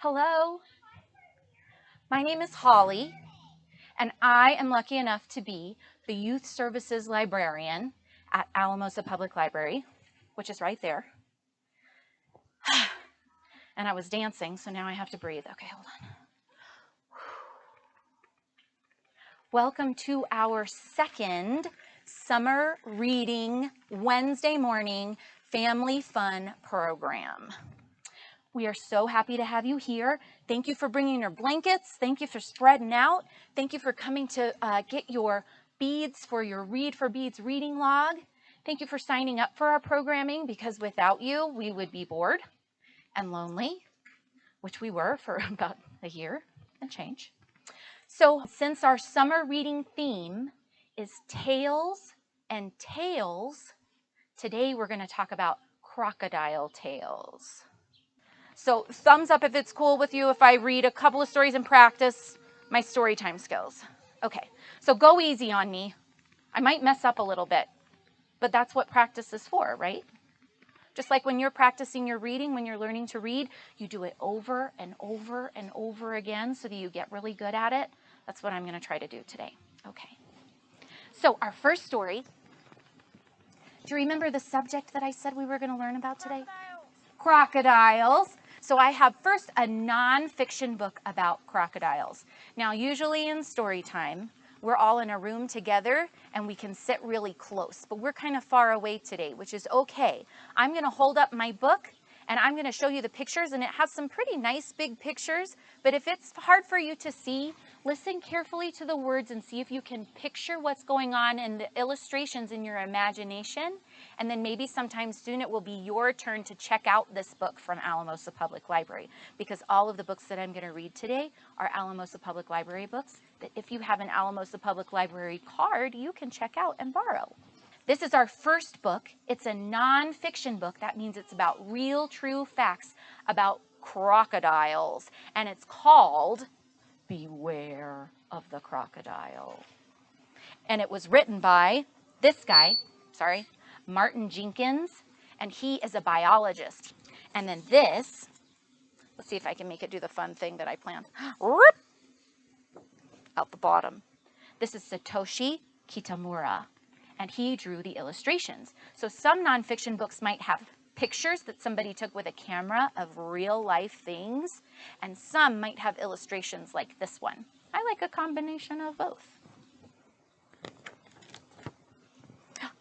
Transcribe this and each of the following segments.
Hello, my name is Holly, and I am lucky enough to be the Youth Services Librarian at Alamosa Public Library, which is right there. And I was dancing, so now I have to breathe. Okay, hold on. Welcome to our second summer reading Wednesday morning family fun program. We are so happy to have you here. Thank you for bringing your blankets. Thank you for spreading out. Thank you for coming to get your beads for your Read for Beads reading log. Thank you for signing up for our programming, because without you, we would be bored and lonely, which we were for about a year and change. So since our summer reading theme is tales and tales, today we're going to talk about crocodile tales. So thumbs up if it's cool with you if I read a couple of stories and practice my story time skills. Okay, so go easy on me. I might mess up a little bit, but that's what practice is for, right? Just like when you're practicing your reading, when you're learning to read, you do it over and over and over again so that you get really good at it. That's what I'm going to try to do today. Okay. So our first story, do you remember the subject that I said we were going to learn about today? Crocodiles. So I have first a nonfiction book about crocodiles. Now, usually in story time, we're all in a room together and we can sit really close, but we're kind of far away today, which is okay. I'm going to hold up my book and I'm going to show you the pictures, and it has some pretty nice big pictures, but if it's hard for you to see, listen carefully to the words and see if you can picture what's going on in the illustrations in your imagination, and then maybe sometime soon it will be your turn to check out this book from Alamosa Public Library, because all of the books that I'm going to read today are Alamosa Public Library books that if you have an Alamosa Public Library card, you can check out and borrow. This is our first book. It's a nonfiction book. That means it's about real, true facts about crocodiles. And it's called Beware of the Crocodile. And it was written by this guy, Martin Jenkins, and he is a biologist. And then this, let's see if I can make it do the fun thing that I planned. Out the bottom. This is Satoshi Kitamura, and he drew the illustrations. So some nonfiction books might have pictures that somebody took with a camera of real life things, and some might have illustrations like this one. I like a combination of both.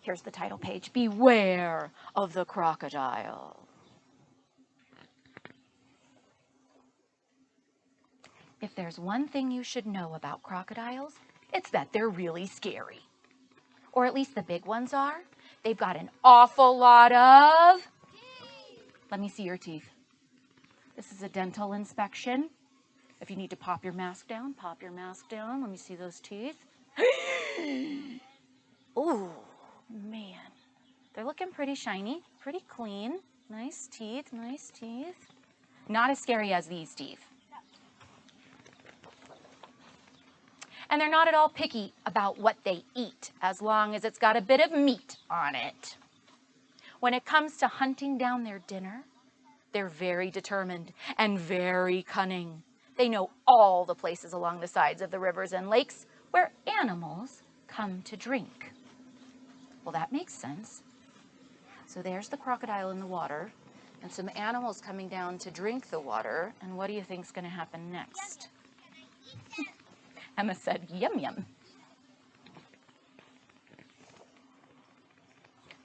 Here's the title page, Beware of the Crocodile. If there's one thing you should know about crocodiles, it's that they're really scary. Or at least the big ones are. They've got an awful lot of... Let me see your teeth. This is a dental inspection. If you need to pop your mask down, pop your mask down. Let me see those teeth. Oh, man. They're looking pretty shiny, pretty clean. Nice teeth, nice teeth. Not as scary as these teeth. And they're not at all picky about what they eat, as long as it's got a bit of meat on it. When it comes to hunting down their dinner, they're very determined and very cunning. They know all the places along the sides of the rivers and lakes where animals come to drink. Well, that makes sense. So there's the crocodile in the water, and some animals coming down to drink the water. And what do you think's going to happen next? Emma said, yum, yum.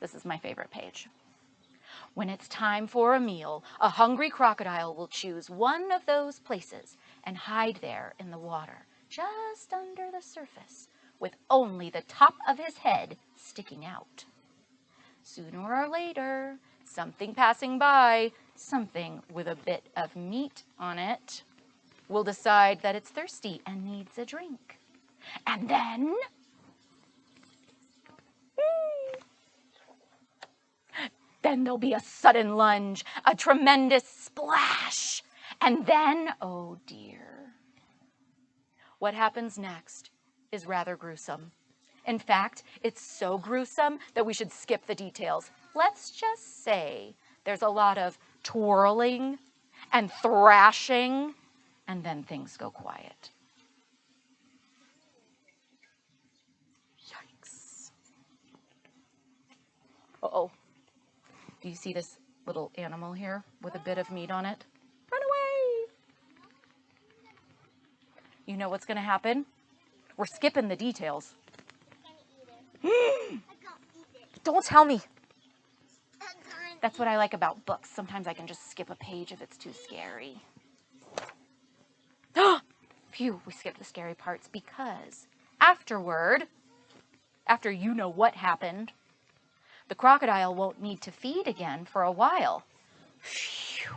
This is my favorite page. When it's time for a meal, a hungry crocodile will choose one of those places and hide there in the water, just under the surface, with only the top of his head sticking out. Sooner or later, something passing by, something with a bit of meat on it, will decide that it's thirsty and needs a drink. And then there'll be a sudden lunge, a tremendous splash, and then, oh dear. What happens next is rather gruesome. In fact, it's so gruesome that we should skip the details. Let's just say there's a lot of twirling and thrashing, and then things go quiet. Yikes. Uh-oh. Do you see this little animal here with a bit of meat on it? Run away! You know what's going to happen? We're skipping the details. Don't tell me. That's what I like about books. Sometimes I can just skip a page if it's too scary. Phew, we skipped the scary parts because afterward, after you know what happened, the crocodile won't need to feed again for a while. Phew.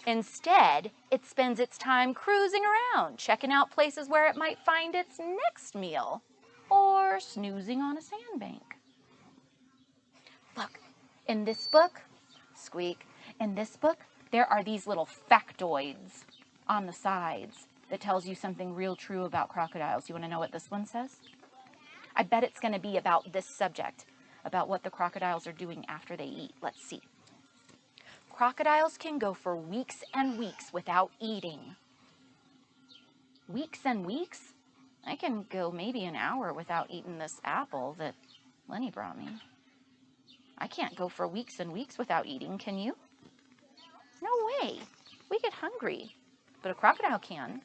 Instead, it spends its time cruising around, checking out places where it might find its next meal, or snoozing on a sandbank. Look, in this book, squeak, in this book, there are these little factoids on the sides that tells you something real true about crocodiles. You want to know what this one says? I bet it's going to be about this subject, about what the crocodiles are doing after they eat. Let's see. Crocodiles can go for weeks and weeks without eating. Weeks and weeks? I can go maybe an hour without eating this apple that Lenny brought me. I can't go for weeks and weeks without eating, can you? No way. We get hungry, but a crocodile can.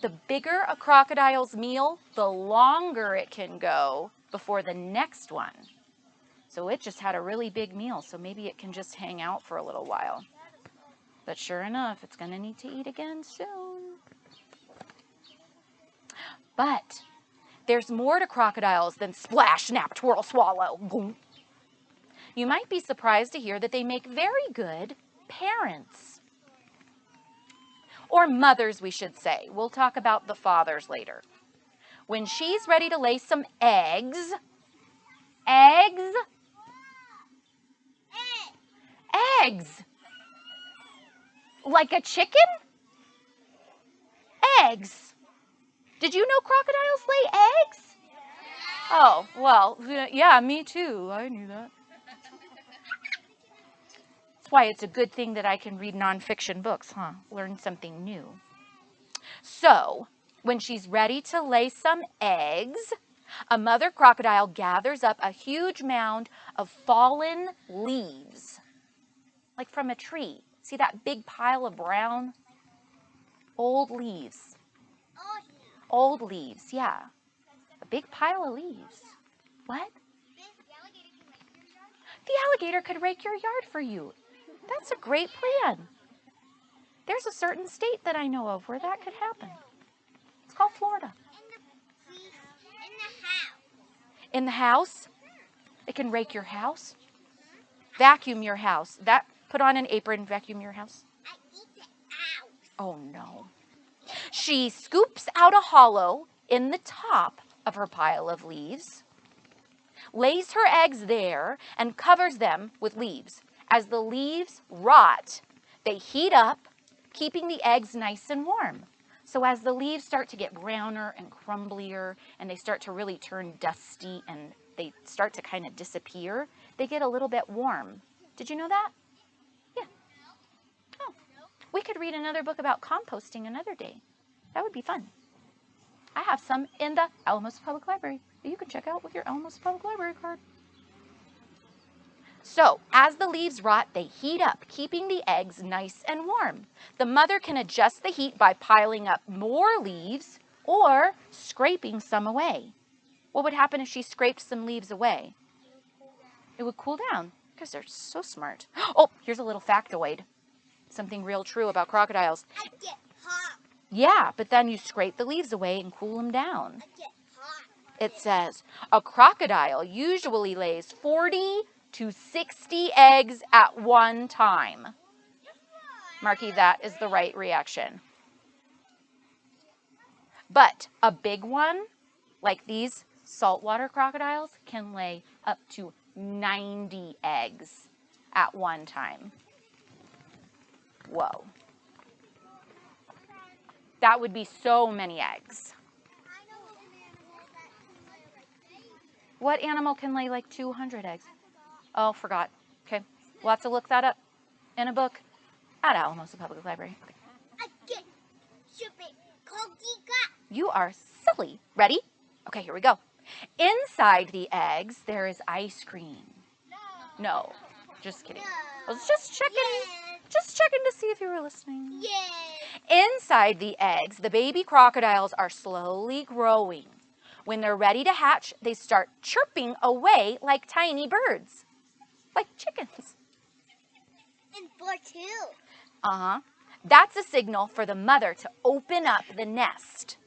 The bigger a crocodile's meal, the longer it can go before the next one. So it just had a really big meal, so maybe it can just hang out for a little while. But sure enough, it's going to need to eat again soon. But there's more to crocodiles than splash, snap, twirl, swallow. You might be surprised to hear that they make very good parents. Or mothers, we should say. We'll talk about the fathers later. When she's ready to lay some eggs, eggs, like a chicken? Eggs. Did you know crocodiles lay eggs? Oh, well, yeah, me too. I knew that. That's why it's a good thing that I can read nonfiction books, huh? Learn something new. So, when she's ready to lay some eggs, a mother crocodile gathers up a huge mound of fallen leaves, like from a tree. See that big pile of brown? Old leaves. Old leaves, yeah. A big pile of leaves. What? The alligator could rake your yard for you. That's a great plan. There's a certain state that I know of where that could happen. It's called Florida. In the house? It can rake your house? Vacuum your house. Put on an apron, vacuum your house. Oh no. She scoops out a hollow in the top of her pile of leaves, lays her eggs there, and covers them with leaves. As the leaves rot, they heat up, keeping the eggs nice and warm. So as the leaves start to get browner and crumblier, and they start to really turn dusty, and they start to kind of disappear, they get a little bit warm. Did you know that? Yeah. Oh, we could read another book about composting another day. That would be fun. I have some in the Alamos Public Library that you can check out with your Alamos Public Library card. So, as the leaves rot, they heat up, keeping the eggs nice and warm. The mother can adjust the heat by piling up more leaves or scraping some away. What would happen if she scraped some leaves away? It would cool down, because they're so smart. Oh, here's a little factoid. Something real true about crocodiles. I get hot. Yeah, but then you scrape the leaves away and cool them down. I get hot. It says, a crocodile usually lays 40 to 60 eggs at one time. Marky, that is the right reaction. But a big one, like these saltwater crocodiles, can lay up to 90 eggs at one time. Whoa. That would be so many eggs. What animal can lay like 200 eggs? Oh, forgot. Okay, we'll have to look that up in a book. At Alamosa Public Library. Okay. You are silly. Ready? Okay, here we go. Inside the eggs, there is ice cream. No, just kidding. I was just checking. Just checking to see if you were listening. Inside the eggs, the baby crocodiles are slowly growing. When they're ready to hatch, they start chirping away like tiny birds, like chickens. And for two. Uh-huh. That's a signal for the mother to open up the nest.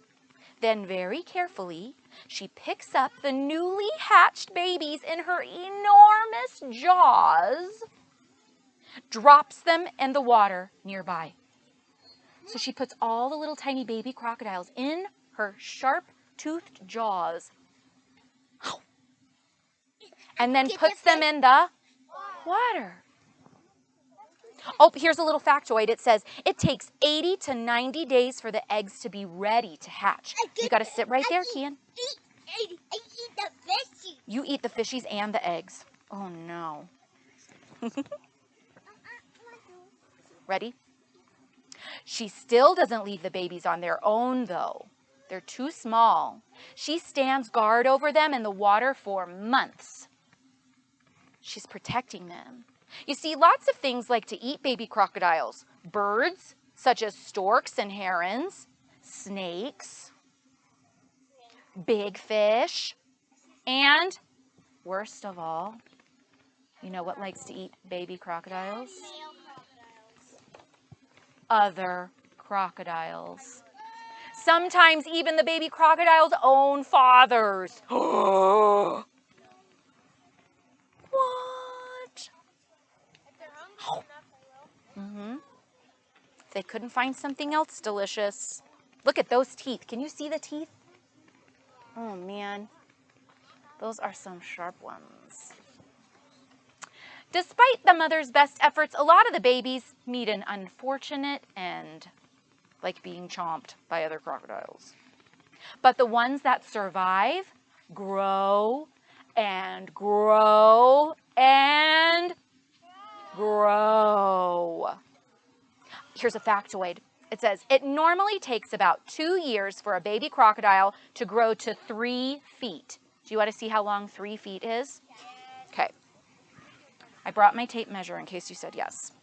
Then very carefully, she picks up the newly hatched babies in her enormous jaws, drops them in the water nearby. So she puts all the little tiny baby crocodiles in her sharp-toothed jaws and then puts them in the water. Oh, here's a little factoid. It says it takes 80 to 90 days for the eggs to be ready to hatch. You got to sit right there, Kian. I eat the fishies. You eat the fishies and the eggs. Oh, no. Ready? She still doesn't leave the babies on their own, though. They're too small. She stands guard over them in the water for months. She's protecting them. You see, lots of things like to eat baby crocodiles. Birds, such as storks and herons, snakes, big fish, and, worst of all, you know what likes to eat baby crocodiles? Other crocodiles. Sometimes even the baby crocodile's own fathers. What? They couldn't find something else delicious. Look at those teeth. Can you see the teeth? Oh, man. Those are some sharp ones. Despite the mother's best efforts, a lot of the babies meet an unfortunate end, like being chomped by other crocodiles. But the ones that survive grow and grow and grow. Here's a factoid. It says, it normally takes about 2 years for a baby crocodile to grow to 3 feet. Do you want to see how long 3 feet is? Okay. I brought my tape measure in case you said yes.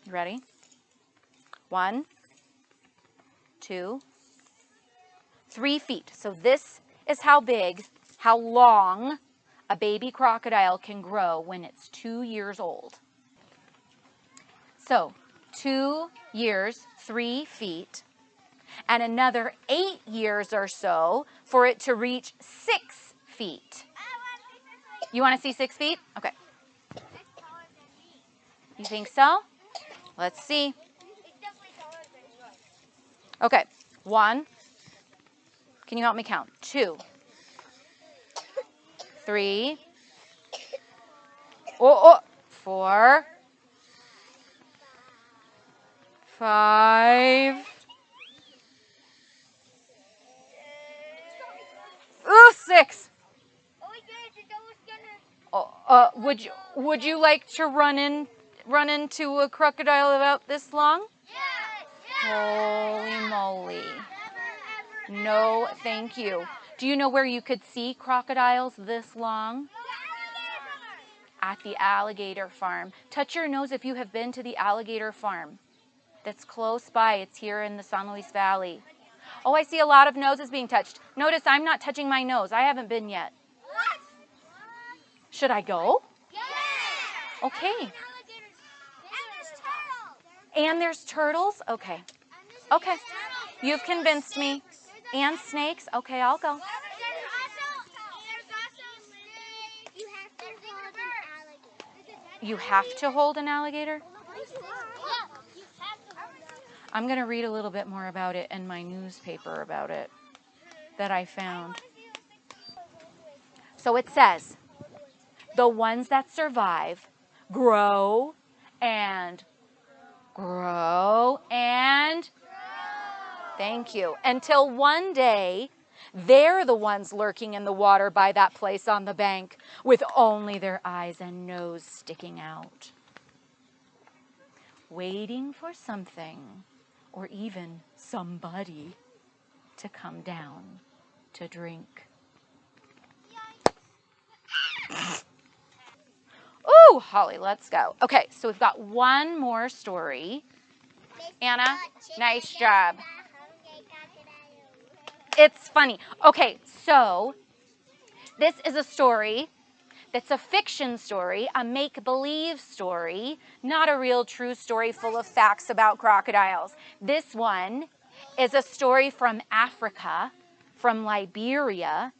You ready? 1, 2, 3 feet. So this is how big, how long a baby crocodile can grow when it's 2 years old. So 2 years, 3 feet, and another 8 years or so for it to reach 6 feet. You want to see 6 feet? Okay. You think so? Let's see. Okay. 1. Can you help me count? 2. 3. 4. 5. 6. Would you like to run into a crocodile about this long? Yes. Holy moly. No, thank you. Do you know where you could see crocodiles this long? At the alligator farm. Touch your nose if you have been to the alligator farm. That's close by. It's here in the San Luis Valley. Oh, I see a lot of noses being touched. Notice I'm not touching my nose. I haven't been yet. Should I go? Yes. Okay. And there's turtles? Okay. Okay. You've convinced me. And snakes? Okay, I'll go. You have to hold an alligator? I'm going to read a little bit more about it in my newspaper about it that I found. So it says, the ones that survive grow and grow and thank you. Until one day, they're the ones lurking in the water by that place on the bank with only their eyes and nose sticking out. waiting for something or even somebody to come down to drink. Ooh, Holly, let's go. Okay, so we've got one more story. Anna, nice job. It's funny. Okay, so this is a story that's a fiction story, a make-believe story, not a real true story full of facts about crocodiles. This one is a story from Africa, from Liberia,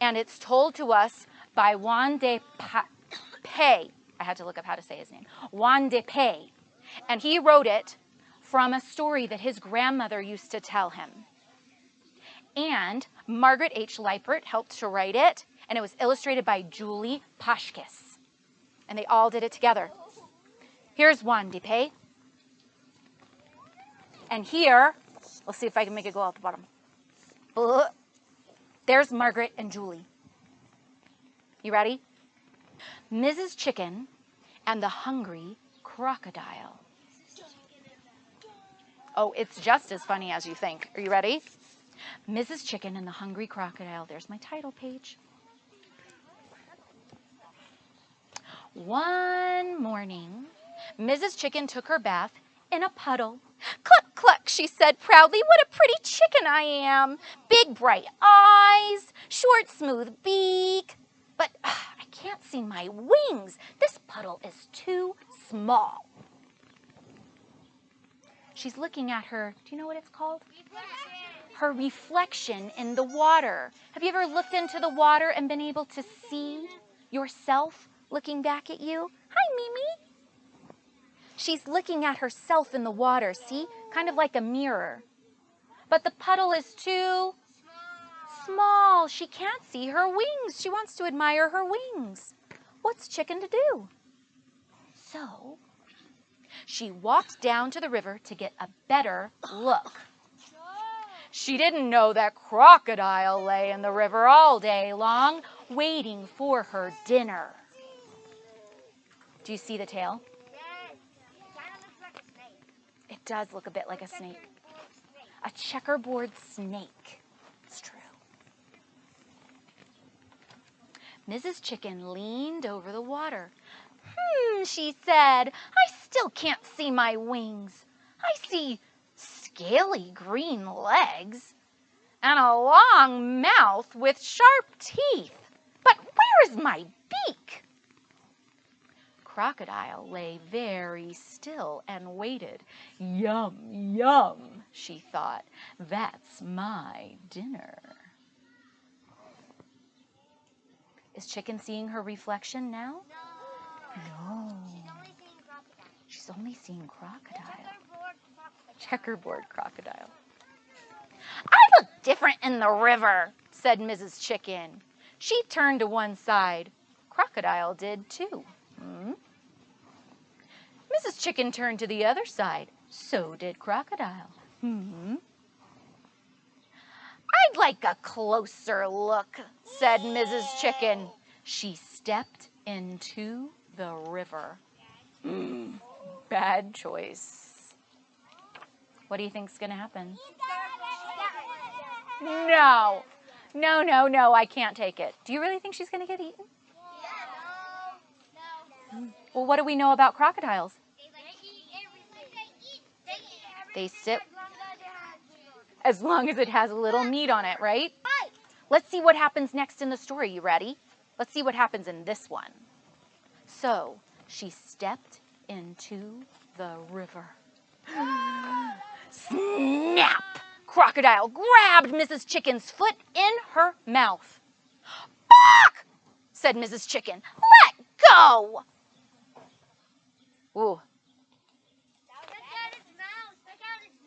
and it's told to us by Won-Ldy Paye. I had to look up how to say his name. Won-Ldy Paye. And he wrote it from a story that his grandmother used to tell him. And Margaret H. Lippert helped to write it, and it was illustrated by Julie Pashkis. And they all did it together. Here's Won-Ldy Paye. And here, let's see if I can make it go out the bottom. There's Margaret and Julie. You ready? Mrs. Chicken and the Hungry Crocodile. Oh, it's just as funny as you think. Are you ready? Mrs. Chicken and the Hungry Crocodile. There's my title page. One morning, Mrs. Chicken took her bath in a puddle. Cluck, cluck, she said proudly. What a pretty chicken I am. Big, bright eyes, short, smooth beak. But I can't see my wings. This puddle is too small. She's looking at her, do you know what it's called? Her reflection in the water. Have you ever looked into the water and been able to see yourself looking back at you? Hi, Mimi. She's looking at herself in the water, see? Kind of like a mirror. But the puddle is too small. She can't see her wings. She wants to admire her wings. What's Chicken to do? So she walked down to the river to get a better look. She didn't know that Crocodile lay in the river all day long, waiting for her dinner. Do you see the tail? It does look a bit like a snake. A checkerboard snake. It's true. Mrs. Chicken leaned over the water. She said, I still can't see my wings. I see scaly green legs and a long mouth with sharp teeth. But where is my beak? Crocodile lay very still and waited. Yum, yum, she thought. That's my dinner. Is Chicken seeing her reflection now? No. She's only seeing Crocodile. Checkerboard crocodile. I look different in the river, said Mrs. Chicken. She turned to one side. Crocodile did too. Mrs. Chicken turned to the other side. So did Crocodile. I'd like a closer look, said Mrs. Chicken. She stepped into the river. Bad choice. What do you think's going to happen? No. No, I can't take it. Do you really think she's going to get eaten? Well, what do we know about crocodiles? They sit as long as it has a little meat on it, right? Let's see what happens next in the story. You ready? Let's see what happens in this one. So, she stepped into the river. Snap! Crocodile grabbed Mrs. Chicken's foot in her mouth. Bark! Said Mrs. Chicken. Let go! Ooh. Look at its mouth. Look at its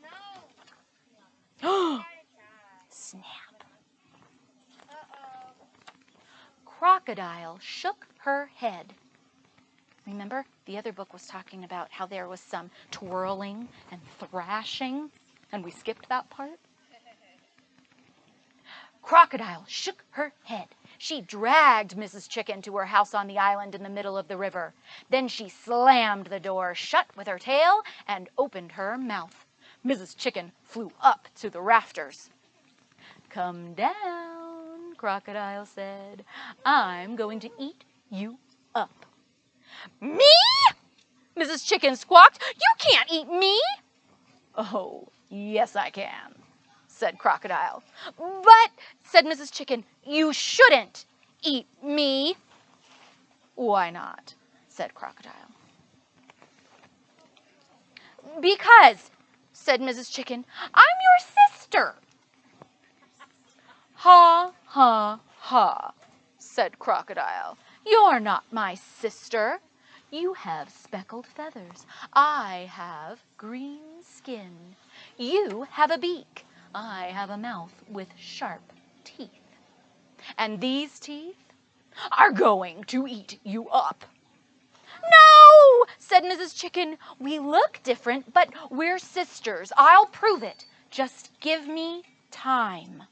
nose. Snap. Crocodile shook her head. Remember, the other book was talking about how there was some twirling and thrashing, and we skipped that part. Crocodile shook her head. She dragged Mrs. Chicken to her house on the island in the middle of the river. Then she slammed the door shut with her tail and opened her mouth. Mrs. Chicken flew up to the rafters. "Come down," Crocodile said. "I'm going to eat you up." "Me?" Mrs. Chicken squawked. "You can't eat me." "Oh, yes, I can," said Crocodile. "But," said Mrs. Chicken, "you shouldn't eat me." "Why not?" said Crocodile. "Because," said Mrs. Chicken, "I'm your sister." "Ha, ha, ha," said Crocodile. "You're not my sister. You have speckled feathers. I have green skin. You have a beak. I have a mouth with sharp teeth. And these teeth are going to eat you up." "No," said Mrs. Chicken. "We look different, but we're sisters. I'll prove it. Just give me time."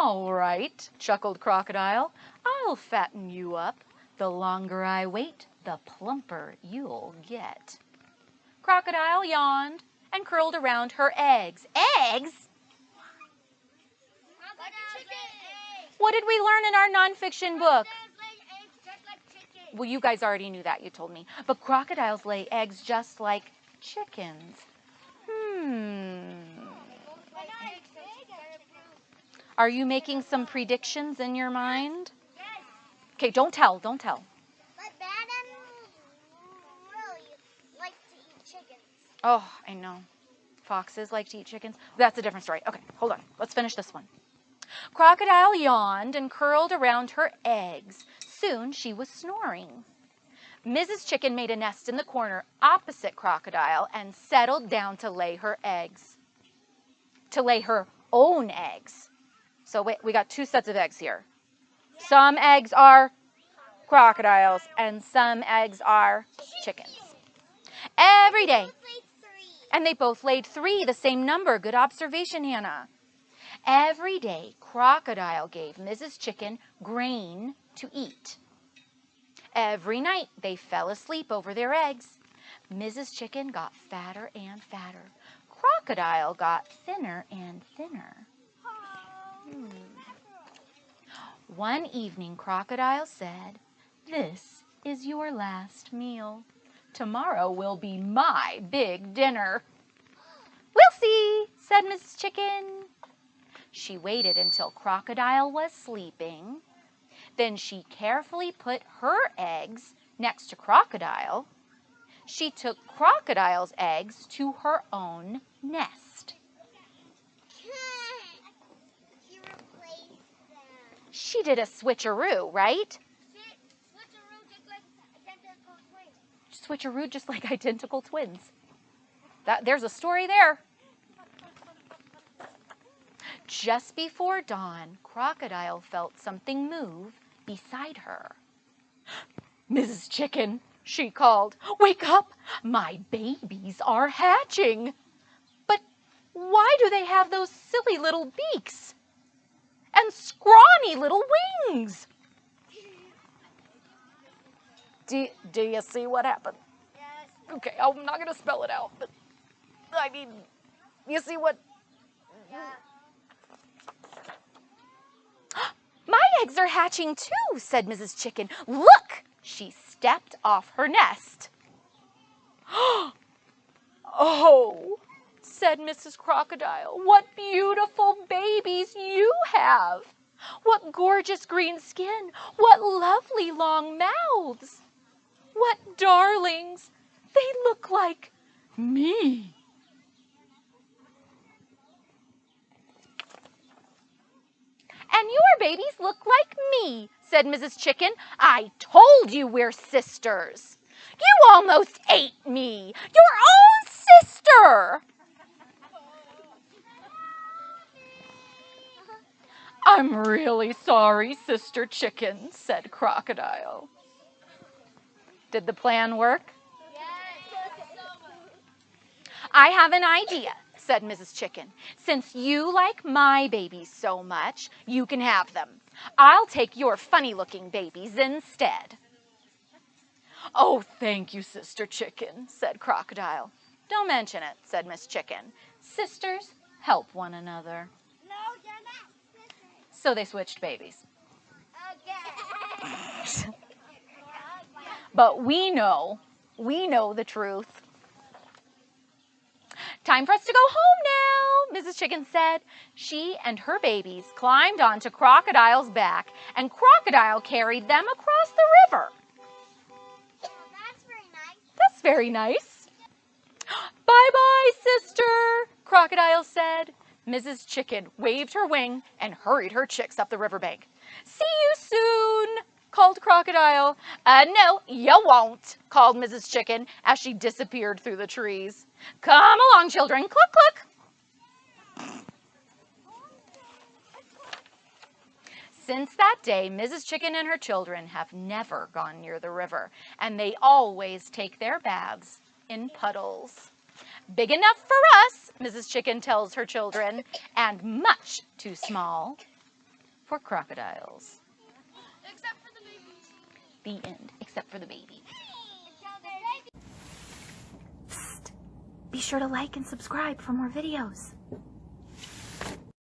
"All right," chuckled Crocodile. "I'll fatten you up. The longer I wait, the plumper you'll get." Crocodile yawned and curled around her eggs. Eggs? What did we learn in our nonfiction book? Well, you guys already knew that. You told me. But crocodiles lay eggs just like chickens. Are you making some predictions in your mind? Okay, don't tell. But bad animals really like to eat chickens. Oh, I know. Foxes like to eat chickens. That's a different story. Okay, hold on. Let's finish this one. Crocodile yawned and curled around her eggs. Soon she was snoring. Mrs. Chicken made a nest in the corner opposite Crocodile and settled down to lay her eggs. To lay her own eggs. So wait, we got two sets of eggs here. Some eggs are crocodiles and some eggs are chickens. Every day. And they both laid 3, the same number. Good observation, Hannah. Every day, Crocodile gave Mrs. Chicken grain to eat. Every night, they fell asleep over their eggs. Mrs. Chicken got fatter and fatter. Crocodile got thinner and thinner. One evening, Crocodile said, "This is your last meal. Tomorrow will be my big dinner." "We'll see," said Mrs. Chicken. She waited until Crocodile was sleeping. Then she carefully put her eggs next to Crocodile. She took Crocodile's eggs to her own nest. She replaced them. She did a switcheroo, right? Switcheroo just like identical twins. There's a story there. Just before dawn, Crocodile felt something move beside her. "Mrs. Chicken," she called, "wake up! My babies are hatching." "But why do they have those silly little beaks and scrawny little wings?" Do you see what happened? Yes. Okay, I'm not going to spell it out, but I mean, you see what? Yeah. "My eggs are hatching too," said Mrs. Chicken. "Look!" She stepped off her nest. "Oh," said Mrs. Crocodile, "what beautiful babies you have! What gorgeous green skin! What lovely long mouths! What darlings! They look like me." "And your babies look like me," said Mrs. Chicken. "I told you we're sisters. You almost ate me, your own sister." "I'm really sorry, Sister Chicken," said Crocodile. Did the plan work? Yes. I have an idea, said Mrs. Chicken. Since you like my babies so much, you can have them. I'll take your funny-looking babies instead. Oh, thank you, Sister Chicken, said Crocodile. Don't mention it, said Miss Chicken. Sisters help one another. No, you're not sisters. So they switched babies. Okay. But we know the truth. Time for us to go home now, Mrs. Chicken said. She and her babies climbed onto Crocodile's back, and Crocodile carried them across the river. Well, that's very nice. That's very nice. Bye-bye, sister, Crocodile said. Mrs. Chicken waved her wing and hurried her chicks up the riverbank. See you soon, called Crocodile. No, you won't, called Mrs. Chicken as she disappeared through the trees. Come along, children. Cluck, cluck. Since that day, Mrs. Chicken and her children have never gone near the river, and they always take their baths in puddles. Big enough for us, Mrs. Chicken tells her children, and much too small for crocodiles. Except for the babies. The end, except for the baby. Psst. Be sure to like and subscribe for more videos.